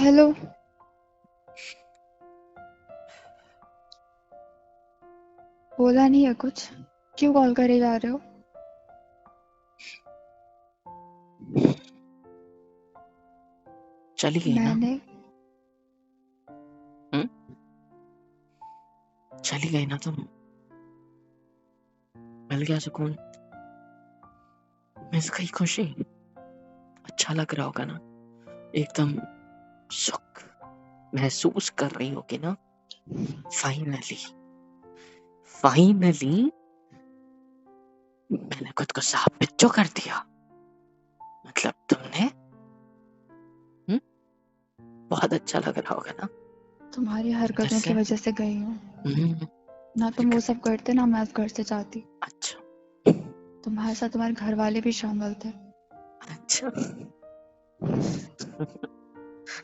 Hello. बोला नहीं है कुछ? क्यों कॉल करे जा रहे हो? चली गई ना? मैंने हम्म? चली गई ना तुम? मिल गया सुकून, मिल गई खुशी। अच्छा लग रहा होगा ना? एकदम सुख महसूस कर रही होगी ना? फाइनली फाइनली मैंने खुद को साबित जो कर दिया। मतलब तुमने बहुत अच्छा लग रहा होगा ना? तुम्हारी अंदर हरकतों की से। वजह से गई हूँ। हम्म, ना तुम वो सब करते ना मैं उस घर से जाती। अच्छा तुम्हारे साथ तुम्हारे घर वाले भी शामिल थे। अच्छा।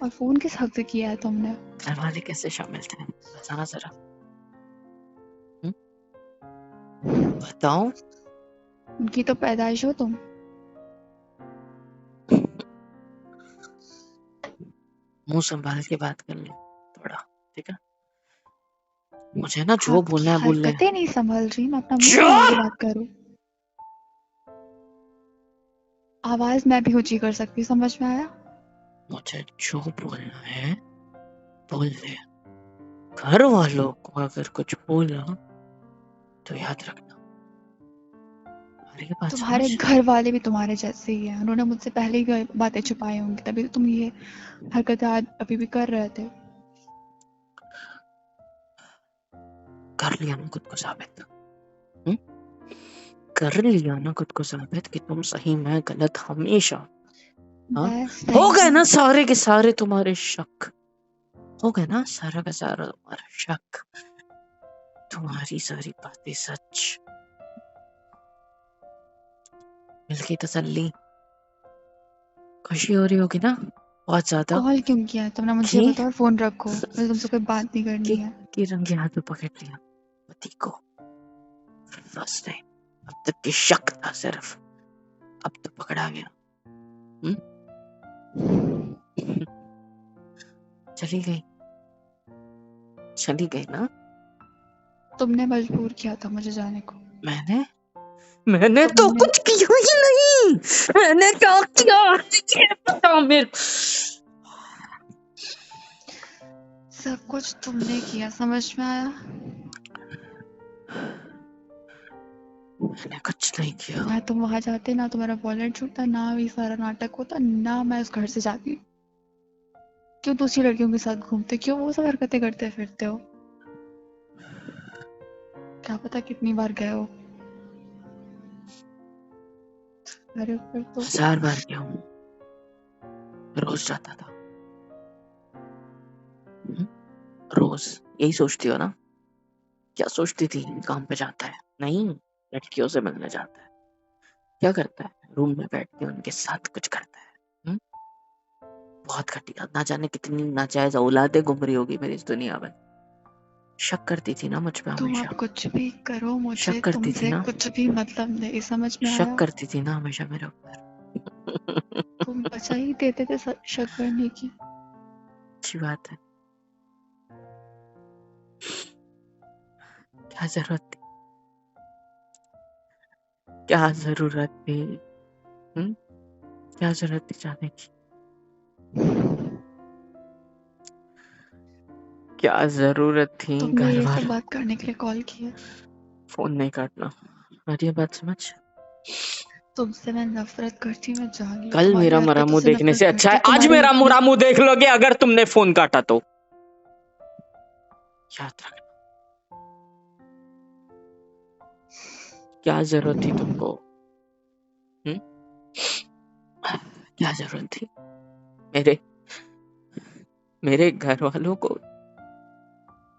और फोन किस हक से किया है तुमने? घर वाले कैसे शामिल थे, बताना जरा। बताओ। उनकी तो पैदाइश हो तुम। मुंह संभाल के बात कर ले थोड़ा, ठीक है? मुझे ना जो बोलना है बोल ले। हरकतें नहीं संभल रही, मैं अपना मुंह संभाल के बात करूँ? आवाज मैं भी ऊंची कर सकती, समझ में आया? मुझे जो बोलना है बोल ले। घर वालों को अगर कुछ बोला तो याद रखना। हमारी बात तुम्हारे समझ। घर वाले भी तुम्हारे जैसे ही हैं। उन्होंने मुझसे पहले ही बातें छुपाई होंगी, तभी तो तुम ये हरकतें आज अभी भी कर रहे थे। कर लिया ना खुद को साबित? कर लिया ना खुद को साबित कि तुम सही, मैं गलत हमेशा। हाँ, मैं हो सही गए हूँ। ना सारे के सारे तुम्हारे शक। हो गए ना सारा का सारा तुम्हारा शक। तुम्हारी सारी बातें सच। मिल गई तसल्ली। खुशी हो रही होगी ना बहुत ज्यादा। कॉल क्यों किया है तुमने? मुझे कि बताओ, फोन रखो, मुझे तुमसे कोई बात नहीं करनी है। कि रंगे हाथ में पकड़ लिया पति को फर्स्ट टाइम। अब तक की शक था सिर्फ, अब तो पकड़ा गया। चली गई, चली गई ना? तुमने मजबूर किया था मुझे जाने को। मैंने तो तुमने कुछ किया ही नहीं। मैंने क्या किया ये बताओ मेरे को। सब कुछ तुमने किया, समझ में आया? मैंने कुछ नहीं किया। ना तुम वहां जाते, ना तुम्हारा वॉलेट छूटता, ना ये सारा नाटक होता, ना मैं उस घर से जाती। क्यों दूसरी लड़कियों के साथ घूमते, क्यों वो सब हरकतें करते फिरते हो? क्या पता कितनी बार गए हो। अरे फिर तो 1000 बार गया हूँ, रोज जाता था। रोज यही सोचती हो ना? क्या सोचती थी? काम पे जाता है नहीं, लड़कियों से मिलने जाता है। क्या करता है? रूम में बैठ के उनके साथ कुछ करता है। बहुत घटिया, ना जाने कितनी नाजायज औलादें घूम रही होगी मेरी इस दुनिया में। शक करती थी ना मुझ पे तुम हमेशा? अब कुछ भी करो, मुझे शक करती थी तुमसे ना? कुछ भी मतलब नहीं, समझ में शक आया? करती थी ना हमेशा मेरे ऊपर? तुम बचा ही देते थे शक करने की। अच्छी बात है। क्या जरूरत थी? क्या जरूरत थी? क्या जरूरत थी जाने की? क्या जरूरत थी तुमने घर ये सब वालों? बात करने के लिए कॉल किया? फोन नहीं काटना, मेरी ये बात समझ। तुमसे मैं नफरत करती, मैं जान ली। कल तुम्हारी मेरा मुरा हरकतों मुंह से देखने नफरत से अच्छा करती, है आज तुम्हारे मेरा ये मुरा मुंह देख लोगे अगर तुमने फोन काटा तो। याद रखना। क्या जरूरत थी तुमको? क्या जरूरत थी? मेरे मेरे घर वालों को,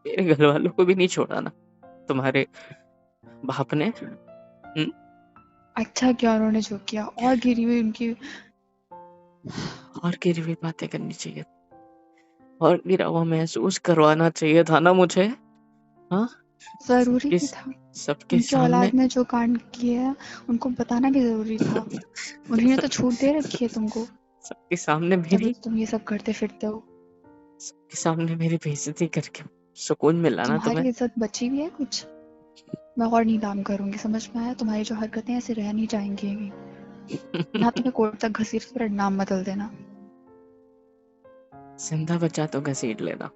मेरे घर वालों को भी नहीं छोड़ा ना तुम्हारे बाप ने? अच्छा क्या उन्होंने जो किया, और गिरी हुई उनकी। और गिरी हुई बातें करनी चाहिए, और गिरा हुआ महसूस करवाना चाहिए था ना मुझे। हाँ, जरूरी भी था। सबके उनकी सामने। औलाद ने जो कांड किए हैं उनको बताना भी जरूरी था। उन्होंने तो छूट दे रखी है तुमको, सबके सामने तभी मेरी तो तुम ये सब करते फिरते हो। सबके सामने मेरी बेइज्जती करके सुकून मिला ना तुम्हारी तुम्हें। इज्जत बची हुई है कुछ? मैं और नहीं काम करूंगी, समझ में आया? तुम्हारी जो हरकतें ऐसे रह नहीं जाएंगी। ना तुम्हें कोर्ट तक घसीट कर नाम बदल देना। जिंदा बचा तो घसीट लेना,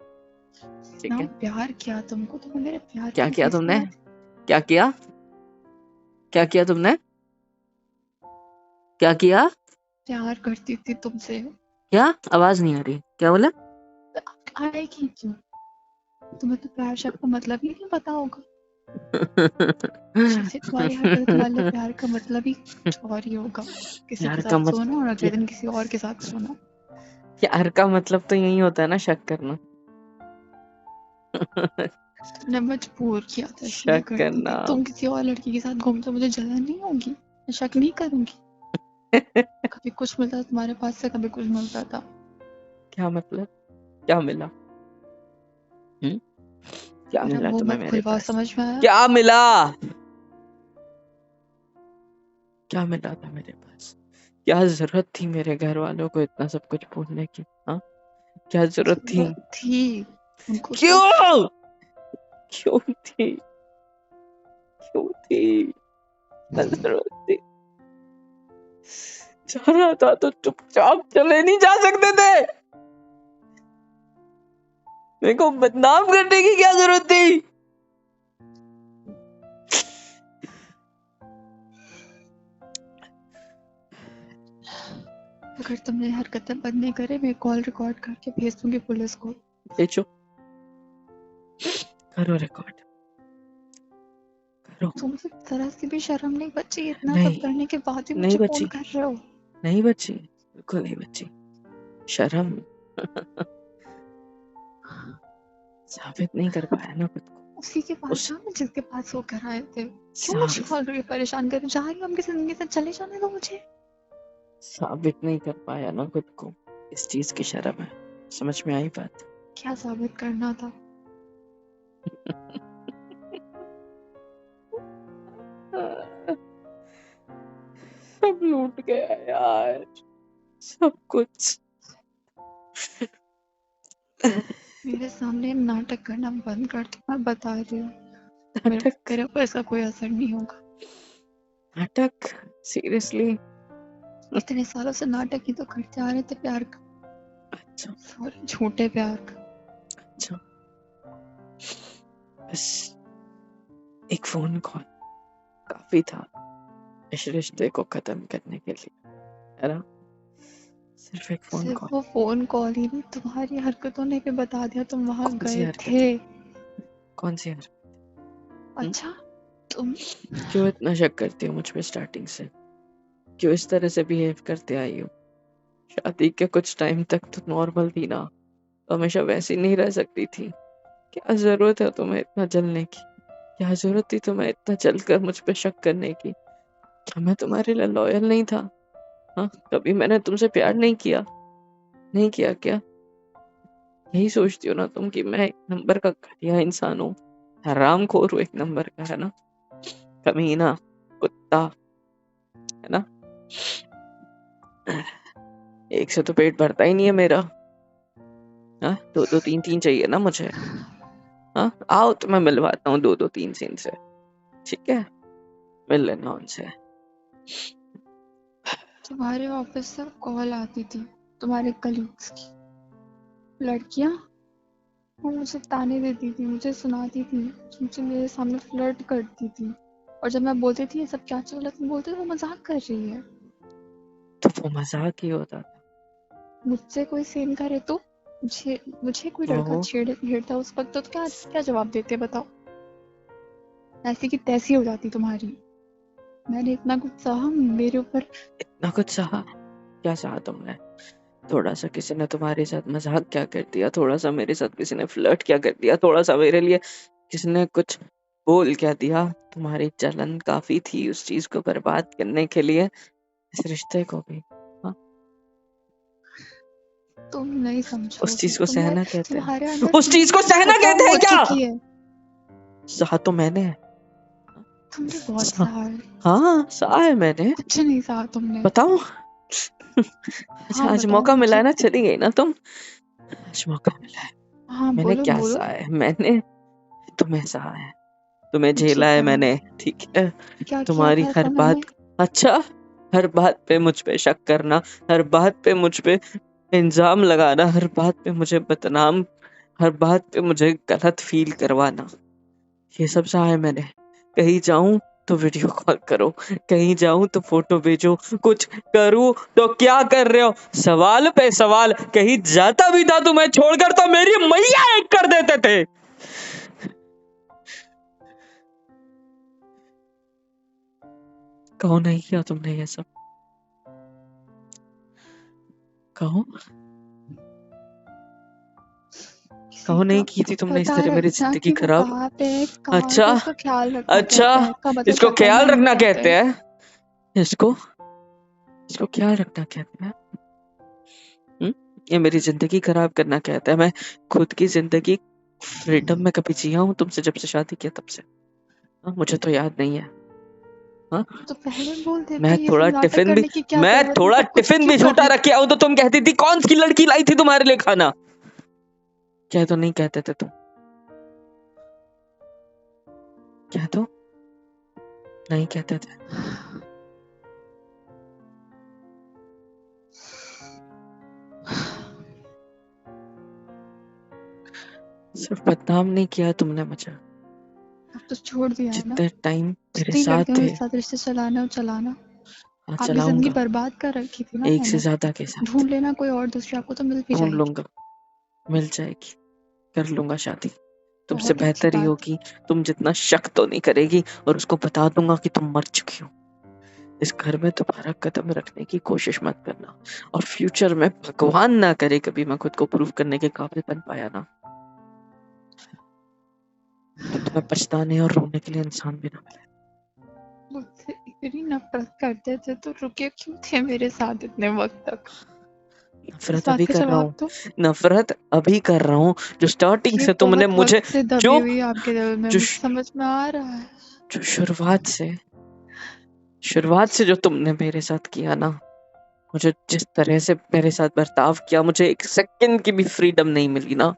ठीक ना है? प्यार किया तुमको, तुम्हें मेरे प्यार क्या की किया तुमने? एहसास। क्या किया? क्या किया तुमने? क्या किया? प्यार करती थी तुमसे। क्या? आवाज नहीं आ रही, क्या बोला? आएगी क्यों? तुम्हें तो प्यार शब्द का मतलब ही नहीं पता होगा। जैसे तुम्हारी हरकत वाले प्यार का मतलब ही कुछ और ही होगा। किसी के प्यार का साथ सोना और अगले दिन किसी और के साथ सोना। प्यार का मतलब तो यही होता है ना, शक करना। तुमने मजबूर किया था इसलिए शक करती थी। करना। तुम किसी और लड़की के साथ घूमते मुझे जलन नहीं होगी? मैं शक नहीं करूंगी। कभी कुछ मिलता था तुम्हारे पास से, कभी कुछ मिलता था। क्या मतलब? क्या मिला? क्या मेरा मिला मुंह तुम्हें मत मेरे खुलवाओ, पास? समझ में आया? क्या मिला? क्या मिला था मेरे पास? क्या जरूरत थी मेरे घर वालों को इतना सब कुछ बोलने की? हाँ, क्या जरूरत थी? जरूरत थी उनको तो। क्यों? क्यों थी? क्यों थी? क्या जरूरत थी? जाना था तो चुपचाप चले नहीं जा सकते थे? मेरे को बदनाम करने की क्या जरूरत थी? अगर तुमने हरकतें बंद नहीं करे, मैं कॉल रिकॉर्ड करके भेज दूंगी पुलिस को। भेजो, करो रिकॉर्ड, करो। तुमसे जरा सी भी शर्म नहीं बची? इतना नहीं, सब करने के बाद भी नहीं मुझे बची, फोन कर रहे हो? नहीं बची, बिल्कुल नहीं बची। शर्म साबित नहीं कर पाया ना खुद को। उसी के पास उस जाओ जिसके पास वो कर आए थे। क्यों मुझे साब, कॉल करके परेशान कर? जा रही हूँ उनकी जिंदगी से, चले जाने दो मुझे। साबित नहीं कर पाया ना खुद को, इस चीज की शर्म है। समझ में आई बात? क्या साबित करना था? सब लूट गया यार, सब कुछ। मेरे सामने नाटक करना बंद कर दो, मैं बता रही हूँ। नाटक? मेरे ऊपर इसका कोई असर नहीं होगा। नाटक? सीरियसली? इतने सालों से नाटक ही तो करते आ रहे थे प्यार का। अच्छा, सॉरी, झूठे प्यार का। अच्छा, बस एक फोन कॉल काफी था इस रिश्ते को खत्म करने के लिए, है ना? सिर्फ एक फोन सिर्फ कॉल। वो फोन कॉल ही नहीं, तुम्हारी हरकतों ने भी बता दिया तुम वहां कौन सी गए हरकत? थे। कौन सी हरकत? अच्छा, तुम क्यों इतना शक करती हो मुझ पे स्टार्टिंग से? क्यों इस तरह से बिहेव करते आई हो? शादी के कुछ टाइम तक तो नॉर्मल थी ना, तो हमेशा वैसी नहीं रह सकती थी? क्या जरूरत है तुम्हें इतना जलने की? क्या जरूरत थी तुम्हें इतना जलकर मुझ पे शक करने की? क्या मैं तुम्हारे लिए लॉयल नहीं था? हाँ, कभी मैंने तुमसे प्यार नहीं किया? नहीं किया क्या? यही सोचती हो ना तुम कि मैं एक नंबर का घटिया इंसान हूँ, हरामखोर हूँ एक नंबर का, है ना? कमीना, कुत्ता, है ना? एक से तो पेट भरता ही नहीं है मेरा। हाँ, दो दो तीन तीन चाहिए ना मुझे। हाँ, आओ तो मैं मिलवाता हूँ दो दो तीन सीन से, ठीक है? मिल लेना उनसे। तुम्हारे ऑफिस से कॉल आती थी तुम्हारे कलीग्स की, लड़कियां। वो मुझे ताने देती थी, मुझे सुनाती थी, मुझे मेरे सामने फ्लर्ट करती थी। और जब मैं बोलती थी ये सब क्या चल रहा है, तुम बोलते थे वो मजाक कर रही है। तो वो मजाक ही होता था। मुझसे कोई सीन करे तो, मुझे मुझे कोई लड़का ओहो, छेड़ता उस वक्त तो क्या क्या जवाब देते बताओ? ऐसी की तैसी हो जाती तुम्हारी। मैंने इतना कुछ सहा मेरे ऊपर। इतना कुछ सहा? क्या सहा तुमने? थोड़ा सा किसी ने तुम्हारे साथ मजाक क्या कर दिया? थोड़ा सा मेरे साथ किसी ने फ्लर्ट क्या कर दिया? थोड़ा सा मेरे लिए किसी ने कुछ बोल क्या दिया? तुम्हारी जलन काफी थी उस चीज को बर्बाद करने के लिए, इस रिश्ते को भी। हाँ, तुम नहीं उस चीज को समझोगे। सहना कहते तुम्हारे हैं, अंदर उस चीज को फीलिंग्स सहना खत्म कहते हो हैं क्या? चुकी है। सहा तो मैंने। तुमने बहुत सहा, सहा है। हाँ सहा है मैंने। कुछ नहीं सहा तुमने। बताओ। अच्छा, हाँ आज बताओ मौका मिला मुझे। है ना, चली गई ना तुम? आज मौका मिला है। हाँ मैंने बोलो क्या बोलो। सहा है? मैंने तुम्हें सहा है, तुम्हें जी झेला है क्या? मैंने, ठीक है? क्या किया तुम्हारी था हर ऐसा मैंने? बात, अच्छा, हर बात पे मुझ पे शक करना, हर बात पे मुझ पे इल्जाम लगाना, हर बात पे मुझे बदनाम, हर बात पे मुझे गलत फील करवाना, ये सब सहा है मैंने। कहीं जाऊं तो वीडियो कॉल करो, कहीं जाऊं तो फोटो भेजो, कुछ करूं तो क्या कर रहे हो, सवाल पे सवाल। कहीं जाता भी था तुम्हें छोड़कर तो मेरी मैया एक कर देते थे। कहो नहीं किया तुमने ये सब, कहो किसी कहो का नहीं की थी तुमने इस पता तरह मेरी रखना जिंदगी कि वो खराब। कहाँ पे है, कहाँ अच्छा, पे उसका ख्याल रखना अच्छा, कहते हैं, कब इसको भरोसा करना ख्याल नहीं रखना कहते कहते हैं। हैं, इसको इसको ख्याल रखना कहते हैं। हम्म? ये मेरी जिंदगी खराब करना कहता है। मैं खुद की जिंदगी फ्रीडम में कभी जिया हूँ तुमसे जब से शादी किया तब से? मुझे तो याद नहीं है। हाँ, तो पहले बोल देते, मैं ये सब थोड़ा नाटक टिफिन भी करने की क्या मैं जरूरत है, थोड़ा सब कुछ टिफिन क्यों भी कर झूठा रही रख के आऊं तो तुम कहती थी कौन सी लड़की लाई थी तुम्हारे लिए खाना? क्या तो नहीं कहते थे तुम? क्या तो नहीं कहते थे? सिर्फ बदनाम नहीं किया तुमने मुझे, अब तो छोड़ दिया है ना। जितने टाइम मेरे जितनी साथ लड़कियों थे। के साथ रिश्ते चलाना हो चलाना। हाँ, आपकी जिंदगी चलाऊंगा, बर्बाद कर रखी थी ना एक से मैंने। ज्यादा के साथ ढूंढ लेना कोई और, दूसरी आपको तो मिल भी ढूंढ जाएगी। लूंगा, मिल जाएगी, कर लूंगा शादी, तुमसे बहुत अच्छी बेहतर ही बात। होगी। तुम जितना शक तो नहीं करेगी, और उसको बता दूंगा कि तुम मर चुकी हो। इस घर में दोबारा कदम रखने की कोशिश मत करना, और फ्यूचर में भगवान ना करे कभी मैं खुद को प्रूव करने के काबिल बन पाया ना, तो तुम्हें पछताने और रोने के लिए इंसान भी ना मिले। मुझसे इतनी नफरत करते थे तो रुके क्यों थे मेरे साथ इतने वक्त तक? इस नफरत बात अभी का कर रहा जवाब हूँ, दो। नफरत अभी कर रहा हूँ, जो स्टार्टिंग ये से तुमने बहुत मुझे, वक्त से दबी जो हुई है आपके दिल में, जो मुझे समझ में आ रहा है। जो शुरुआत से जो तुमने मेरे साथ किया ना, मुझे जिस तरह से मेरे साथ बर्ताव किया, मुझे एक सेकंड की भी फ्रीडम नहीं मिली ना,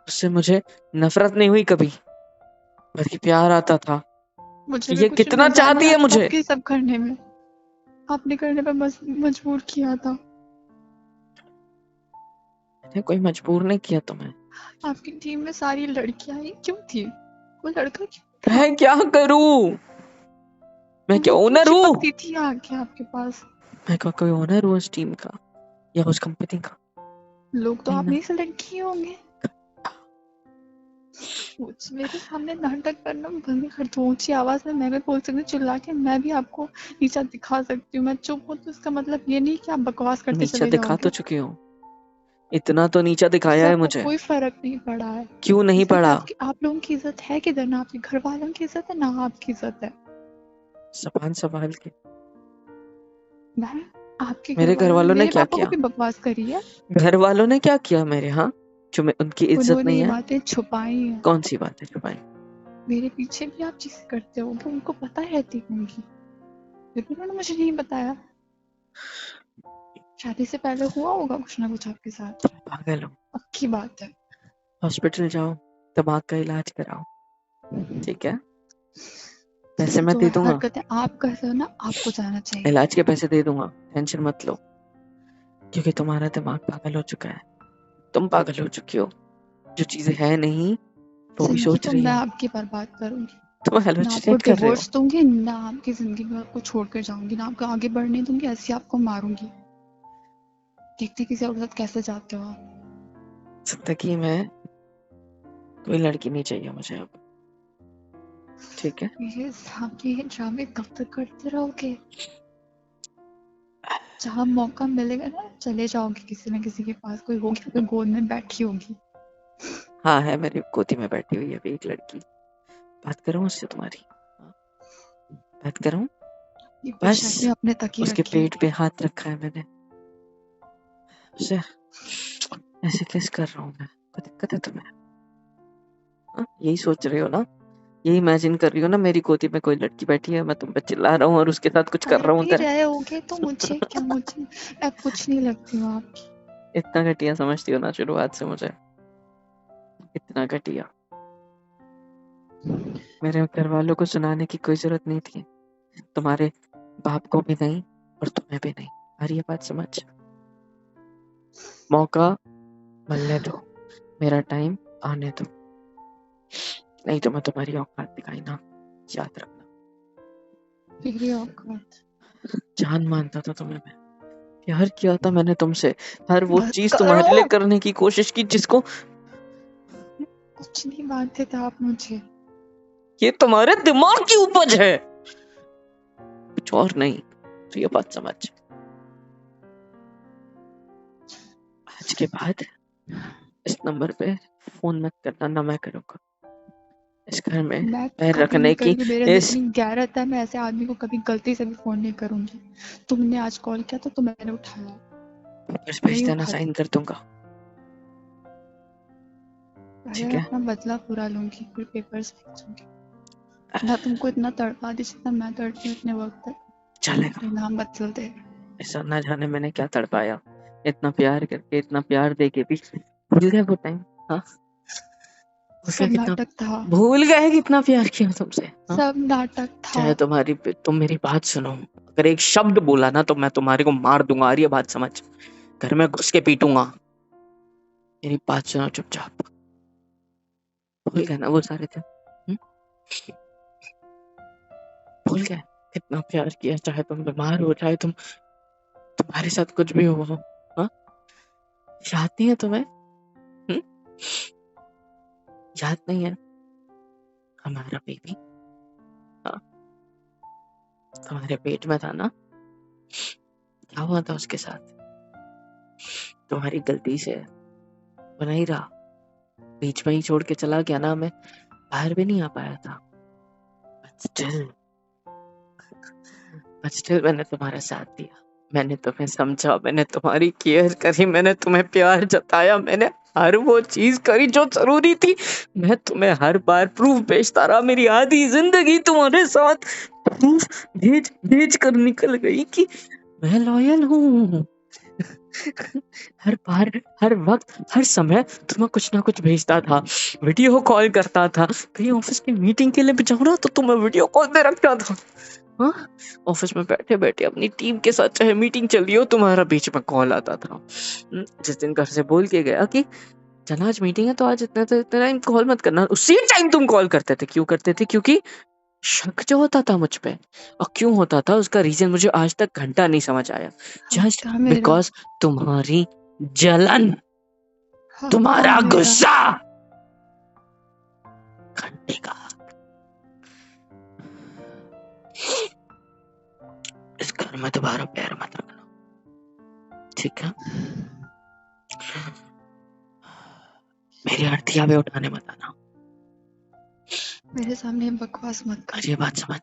उससे मुझे नफरत नहीं हुई कभी, बल्कि प्यार आता था मुझे कि भी ये कुछ कितना मिलता नहीं चाहती है मुझे। आपके सब करने में। आपने करने पर मजबूर किया था। मैंने कोई मजबूर नहीं किया तुम्हें। आपकी टीम में सारी लड़कियां ही क्यों थी? कोई लड़का क्यों था? मैं क्या करूं? मैं क्या वो क्यों ओनर हूँ? चिपकती थी आके आपके पास? मैं क्या कोई ओनर हूँ उस टीम का या उस कंपनी का? लोग तो नहीं आप ना। नहीं सेलेक्ट किए होंगे। कुछ मेरे सामने नाटक करना बंद कर दो। ऊंची आवाज में मैं भी बोल सकती हूँ, चिल्ला के मैं भी आपको नीचा दिखा सकती हूँ। मैं चुप हूँ तो इसका मतलब ये नहीं कि आप बकवास करते नीचा चले दिखा तो जाओगे। चुकी हूँ, इतना तो नीचा इससे दिखाया है आपको मुझे। कोई फर्क नहीं पड़ा है। क्यों नहीं इससे कि पड़ा? आप लोगों की इज्जत है किधर? ना आपके घर वालों की इज्जत है, ना आपकी इज्जत है। जबान संभाल के। मैं आपके घर मेरे घर वालों ने वालों ने मेरे क्या पापा को किया? भी बकवास करी है। घर वालों ने क्या किया मेरे? हाँ, जो मैं उनकी इज्जत उन्होंने नहीं ये है? बातें छुपाई हैं। कौन सी बात है छुपाई? मेरे पीछे भी आप चीजें करते हो, वो उनको पता रहती होंगी, लेकिन उन्होंने मुझे नहीं बताया। शादी से पहले हुआ होगा कुछ ना कुछ आपके साथ। तुम पागल हो। पक्की बात है। हॉस्पिटल जाओ, दिमाग का इलाज कराओ, ठीक है? पैसे मैं जो दे दूंगा, हरकतें आप कर रहे हो ना, आपको जाना चाहिए। इलाज के पैसे दे दूंगा, टेंशन मत लो, क्योंकि तुम्हारा दिमाग पागल हो चुका है, तुम पागल हो चुकी हो, जो चीजें है नहीं वो भी जिंदगी सोच तो रही मैं हो। आपकी बर्बाद करूंगी। तुम ना आपको हेलुसिनेट कर रहे हो। डिवोर्स दूंगी, ना आपकी जिंदगी में आपको छोड़कर जाऊंगी, ना आपको आगे बढ़ने दूंगी, ऐसे ही आपको मारूंगी। देखते किसी और के साथ कैसे जाते हो आप। जिंदगी में कोई लड़की नहीं चाहिए मुझे अब, ठीक है? ये सामने ये ड्रामे कब तक करते रहोगे? जहाँ मौका मिलेगा ना चले जाओगे किसी न किसी के पास, कोई होगी आपके गोद में बैठी होगी। हाँ, है, मेरी गोदी में बैठी हुई है अभी एक लड़की, बात करूं उससे तुम्हारी? हाँ, बात करूं? ये बस, बेशर्मी अपने तक ही उसके रखिए। पेट पे हाथ रखा है मैंने, उसे ऐसे किस कर रहा हूँ मैं? कोई दिक्कत है तुम्हें? हाँ? यही सोच रही हो ना, यही इमेजिन कर रही हो ना, मेरी गोदी में कोई लड़की बैठी है, मैं तुम पे चिल्ला रहा हूँ और उसके साथ कुछ कर कर रहा हूँ भी उधर। रहे होगे तो मुझे क्या, मुझे मैं कुछ नहीं लगती हूँ आपकी। इतना घटिया समझती हो ना शुरुआत से मुझे, इतना घटिया। मेरे घर वालों को सुनाने की कोई जरूरत नहीं थी, तुम्हारे बाप को भी नहीं और तुम्हें भी नहीं। और ये बात समझ, मौका मिलने दो, मेरा टाइम आने दो, नहीं तो मैं तुम्हारी औकात दिखाई ना, याद रखना। मेरी औकात? जान मानता था तुम्हें मैं, प्यार किया था मैंने तुमसे, हर वो बस चीज करो। तुम्हारे लिए करने की कोशिश की जिसको, कुछ नहीं मानते थे आप मुझे। ये तुम्हारे दिमाग की उपज है, कुछ और नहीं। तो ये बात समझ, आज के बाद इस नंबर पे फोन मत करना, ना मैं करूंगा। इस घर में मैं पैर कभी रखने नहीं की करूंगी, मेरे अंदर इस, इतनी गैरत है, मैं ऐसे आदमी को कभी गलती से भी फोन नहीं करूंगी। तुमने आज कॉल किया था तो मैंने उठाया, पेपर्स भेज नहीं देना, उठाती। साइन कर दूंगा। पहले ठीक मैं है, अपना बदला पूरा लूंगी, फिर पेपर्स भेजूंगी। ना तुमको इतना तड़पा दी जितना मैं तड़पी हूँ इतने वक्त तक। चलेगा। अपने नाम बदल दे। ऐसा ना जाने मैंने क्या तड़पाया, इतना प्यार करके, इतना प्यार दे के भी भूल गए वो टाइम। हाँ, सब नाटक था, भूल गए कितना प्यार किया तुमसे। हाँ, सब नाटक था। चाहे तुम मेरी बात सुनो, अगर एक शब्द बोला ना तो मैं तुम्हारे को मार दूंगा। और ये बात समझ, घर में घुस के पीटूंगा। मेरी बात सुनो चुपचाप, भूल गए ना वो सारे थे? भूल गए कितना प्यार किया, चाहे तुम बीमार हो, चाहे तुम्हारे साथ कुछ भी हुआ हो। हाँ, याद नहीं है तुम्हें? याद नहीं है हमारा बेबी? हाँ, तुम्हारे पेट में था ना, क्या हुआ था उसके साथ? तुम्हारी गलती से वो नहीं रहा, बीच में ही छोड़ के चला गया ना, मैं बाहर भी नहीं आ पाया था। But still मैंने तुम्हारा साथ दिया, मैंने तुम्हें समझा, मैंने तुम्हारी केयर करी, मैंने तुम्हें प्यार जताया, मैंने हर वो चीज करी जो जरूरी थी। मैं तुम्हें हर बार प्रूफ भेजता रहा, मेरी आधी जिंदगी तुम्हारे साथ प्रूफ भेज भेज कर निकल गई कि मैं लॉयल हूँ। हर बार, हर वक्त, हर समय तुम्हें कुछ ना कुछ भेजता था, वीडियो कॉल करता था, कहीं ऑफिस की मीटिंग के लिए भी जाऊँ ना तो तुम्हें वीडियो कॉल पे रखता था। हाँ, ऑफिस में बैठे बैठे अपनी टीम के साथ चाहे मीटिंग चल रही हो, तुम्हारा बीच में कॉल आता था। जिस दिन घर से बोल के गया कि चला आज मीटिंग है तो आज इतना टाइम कॉल मत करना, उसी टाइम तुम कॉल करते थे। क्यों करते थे? क्योंकि शक जो होता था मुझ पे, और क्यों होता था उसका रीजन मुझे आज तक घंटा नहीं समझ आया। जस्ट हक था मेरा, बिकॉज तुम्हारी जलन, हक था तुम्हारा मेरा। गुस्सा, घंटे का। इस घर में दोबारा पैर मत रखना, ठीक है? मेरी अर्थी भी उठाने मत आना, मेरे सामने बकवास मत कर। और ये बात समझ,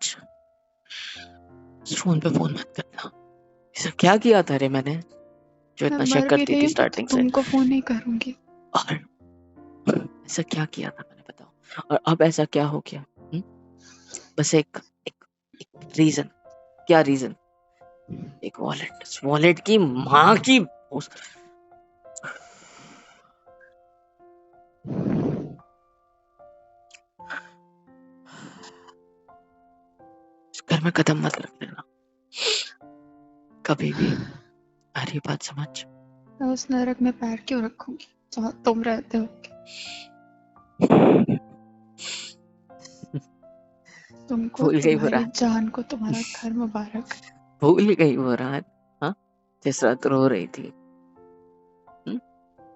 फोन पे फोन मत करना। ऐसा क्या किया था रे मैंने जो मैं इतना मर चेक भी करती रही थी हूँ तो स्टार्टिंग से? तुमको फोन नहीं करूंगी। और ऐसा क्या किया था मैंने, बताओ? और अब ऐसा क्या हो गया? बस एक रीजन। क्या रीजन? एक वॉलेट, वॉलेट की माँ की घर में कदम मत रख लेना कभी भी। अरे बात समझ, मैं उस नरक में पैर क्यों रखूंगी जहाँ तुम रहते हो? तुमको, भूल गई वो तुम्हारी रात, जान को तुम्हारा घर मुबारक। भूल गई वो रात। हाँ, जिस रात रो रही थी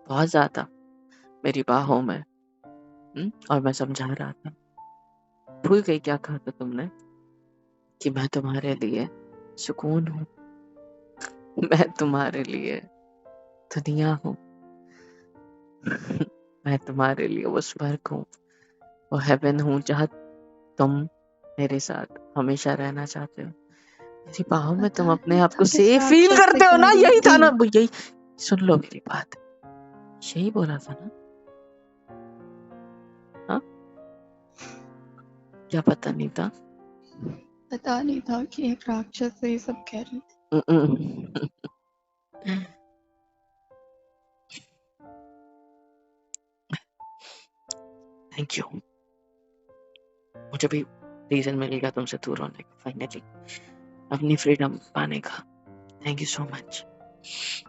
बहुत ज्यादा मेरी बाहों में, और मैं समझा रहा था। भूल गई क्या कहा था तुमने? कि मैं तुम्हारे लिए सुकून हूँ, मैं तुम्हारे लिए दुनिया हूँ, मैं तुम्हारे लिए वो स्वर्ग हूँ, वो हेवन हूँ जहाँ तुम मेरे साथ हमेशा रहना चाहते हो। मेरी बाहों में तुम पता अपने नहीं आप था को किस सेफ फील राक्षस से करते हो कह ना, रही यही था थी। ना, यही सुन लो मेरी बात, यही बोला था ना? हाँ, क्या पता नहीं था? पता नहीं था कि एक राक्षस से ये सब कह रही थी। Thank you. मुझे भी रीजन मिलेगा तुमसे दूर होने का, फाइनली अपनी फ्रीडम पाने का। Thank you so much.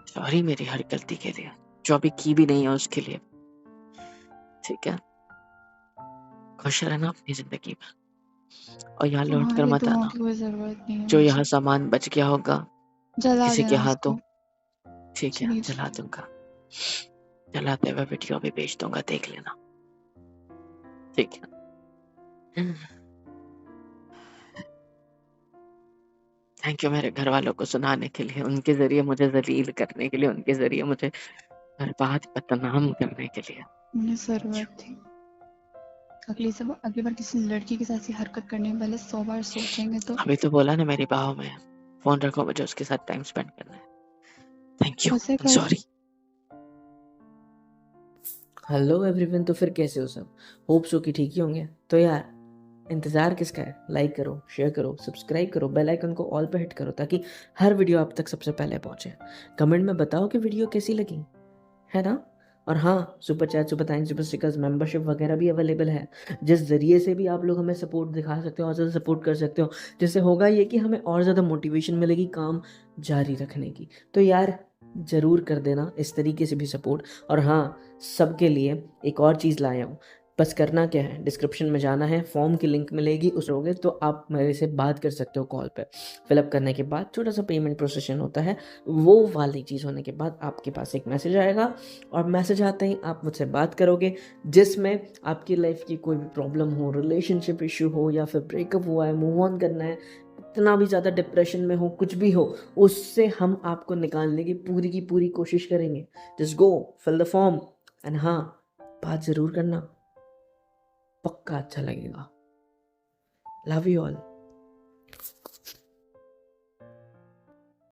Sorry मेरी हर गलती के लिए, जो अभी की भी नहीं है उसके लिए। ठीक है, खुश रहना अपनी जिंदगी में, और यहाँ लौट कर तुम्हारी मत दुआओं आना। की कोई जरूरत नहीं है जो यहाँ मुझे। सामान बच गया होगा जला किसी के देना हाथों, उसको। ठीक है प्लीज। जला दूंगा। जलाते हुए वीडियो भी भेज दूंगा, देख लेना। ठीक है। थैंक यू मेरे घर वालों को सुनाने के लिए, उनके जरिए मुझे जलील करने के लिए, उनके जरिए मुझे बर्बाद बदनाम करने के लिए। मुझे जरूरत थी। अगली बार किसी लड़की के साथ ऐसी हरकत करने से पहले 100 बार सोचेंगे तो। अभी तो बोला ना मेरी बाहों में, फोन रखो, मुझे उसके साथ टाइम स्पेंड करना है। थैंक यू, उसे आई एम कर। सॉरी। हेलो एवरीवन, तो फिर कैसे हो सब? होप सो कि ठीक ही होंगे। तो यार इंतज़ार किसका है? लाइक करो, शेयर करो, सब्सक्राइब करो, बेल आइकन को ऑल पे हिट करो ताकि हर वीडियो आप तक सबसे पहले पहुंचे। कमेंट में बताओ कि वीडियो कैसी लगी, है ना? और हाँ, super chat, super thanks, super stickers, membership वगैरह भी अवेलेबल है, जिस ज़रिए से भी आप लोग हमें सपोर्ट दिखा सकते हो और ज़्यादा सपोर्ट कर सकते हो, जिससे होगा ये कि हमें और ज़्यादा मोटिवेशन मिलेगी काम जारी रखने की। तो यार ज़रूर कर देना इस तरीके से भी सपोर्ट। और हाँ, सबके लिए एक और चीज़ लाया हूँ। बस करना क्या है, डिस्क्रिप्शन में जाना है, फॉर्म की लिंक मिलेगी, उस होगे तो आप मेरे से बात कर सकते हो कॉल पे। फिलअप करने के बाद छोटा सा पेमेंट प्रोसेशन होता है, वो वाली चीज़ होने के बाद आपके पास एक मैसेज आएगा, और मैसेज आते ही आप मुझसे बात करोगे, जिसमें आपकी लाइफ की कोई भी प्रॉब्लम हो, रिलेशनशिप इशू हो, या फिर ब्रेकअप हुआ है, मूव ऑन करना है, इतना भी ज़्यादा डिप्रेशन में हो, कुछ भी हो, उससे हम आपको निकालने की पूरी कोशिश करेंगे। Just go fill the form and हाँ, बात ज़रूर करना, पक्का अच्छा लगेगा। Love you all.